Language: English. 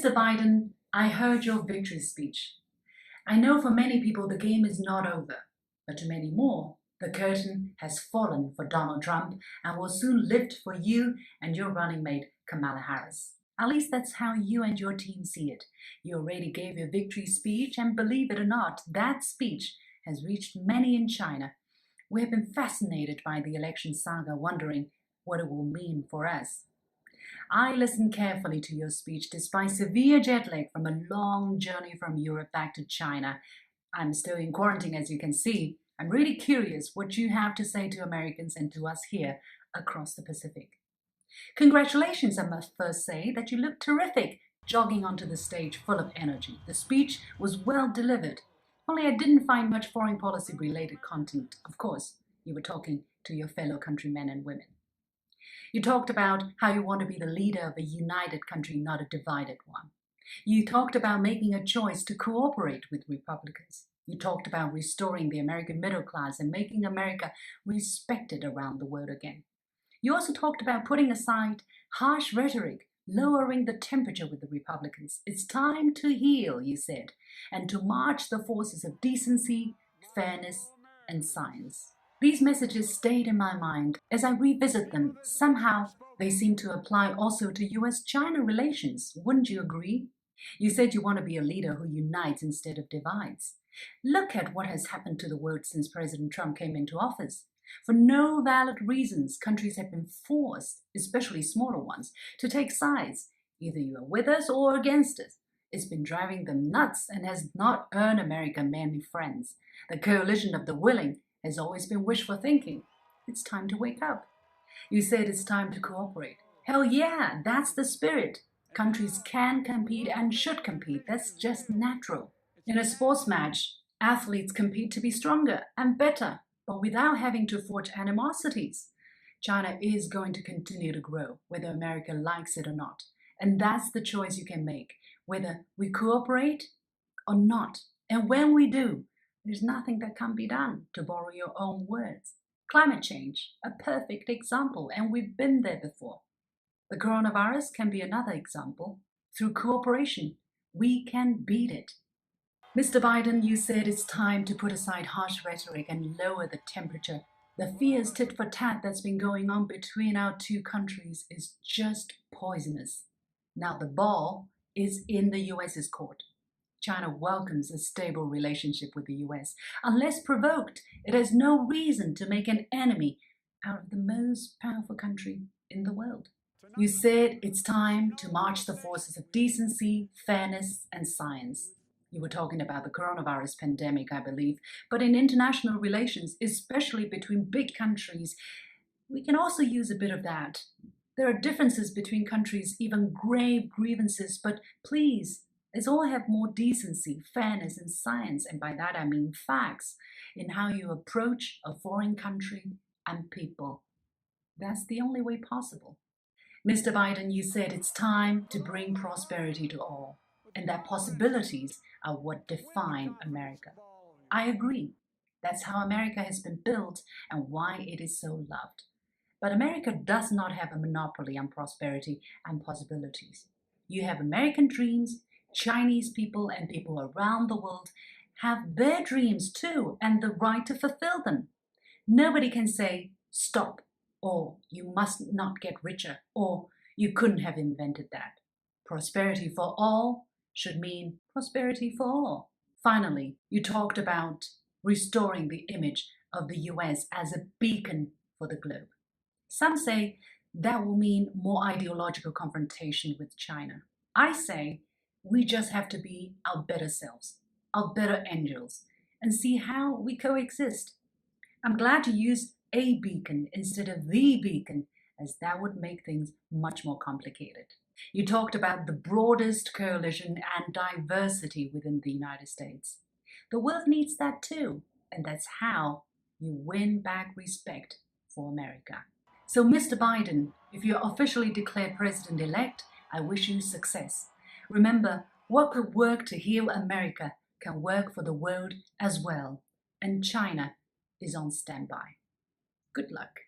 Mr. Biden, I heard your victory speech. I know for many people the game is not over, but to many more, the curtain has fallen for Donald Trump and will soon lift for you and your running mate, Kamala Harris. At least that's how you and your team see it. You already gave your victory speech, and believe it or not, that speech has reached many in China. We have been fascinated by the election saga, wondering what it will mean for us. I listened carefully to your speech despite severe jet lag from a long journey from Europe back to China. I'm still in quarantine, as you can see. I'm really curious what you have to say to Americans and to us here across the Pacific. Congratulations, I must first say that you look terrific, jogging onto the stage full of energy. The speech was well delivered, only I didn't find much foreign policy related content. Of course, you were talking to your fellow countrymen and women. You talked about how you want to be the leader of a united country, not a divided one. You talked about making a choice to cooperate with Republicans. You talked about restoring the American middle class and making America respected around the world again. You also talked about putting aside harsh rhetoric, lowering the temperature with the Republicans. It's time to heal, you said, and to march the forces of decency, fairness, and science. These messages stayed in my mind. As I revisit them, somehow they seem to apply also to US-China relations. Wouldn't you agree? You said you want to be a leader who unites instead of divides. Look at what has happened to the world since President Trump came into office. For no valid reasons, countries have been forced, especially smaller ones, to take sides. Either you are with us or against us. It's been driving them nuts and has not earned America many friends. The coalition of the willing has always been wishful thinking. It's time to wake up. You said it's time to cooperate. Hell yeah, that's the spirit. Countries can compete and should compete. That's just natural. In a sports match, athletes compete to be stronger and better, but without having to forge animosities. China is going to continue to grow, whether America likes it or not. And that's the choice you can make, whether we cooperate or not. And when we do, there's nothing that can't be done, to borrow your own words. Climate change, a perfect example, and we've been there before. The coronavirus can be another example. Through cooperation, we can beat it. Mr. Biden, you said it's time to put aside harsh rhetoric and lower the temperature. The fierce tit for tat that's been going on between our two countries is just poisonous. Now the ball is in the US's court. China welcomes a stable relationship with the US. Unless provoked, it has no reason to make an enemy out of the most powerful country in the world. You said it's time to march the forces of decency, fairness, and science. You were talking about the coronavirus pandemic, I believe, but in international relations, especially between big countries, we can also use a bit of that. There are differences between countries, even grave grievances, but please, let's all have more decency, fairness, and science, and by that I mean facts, in how you approach a foreign country and people. That's the only way possible. Mr. Biden, you said it's time to bring prosperity to all, and that possibilities are what define America. I agree. That's how America has been built and why it is so loved. But America does not have a monopoly on prosperity and possibilities. You have American dreams. Chinese people and people around the world have their dreams too and the right to fulfill them. Nobody can say, stop, or you must not get richer, or you couldn't have invented that. Prosperity for all should mean prosperity for all. Finally, you talked about restoring the image of the US as a beacon for the globe. Some say that will mean more ideological confrontation with China. I say we just have to be our better selves, our better angels, and see how we coexist. I'm glad you used a beacon instead of the beacon, as that would make things much more complicated. You talked about the broadest coalition and diversity within the United States. The world needs that too, and that's how you win back respect for America. So, Mr. Biden, if you're officially declared president-elect, I wish you success. Remember, what could work to heal America can work for the world as well, and China is on standby. Good luck.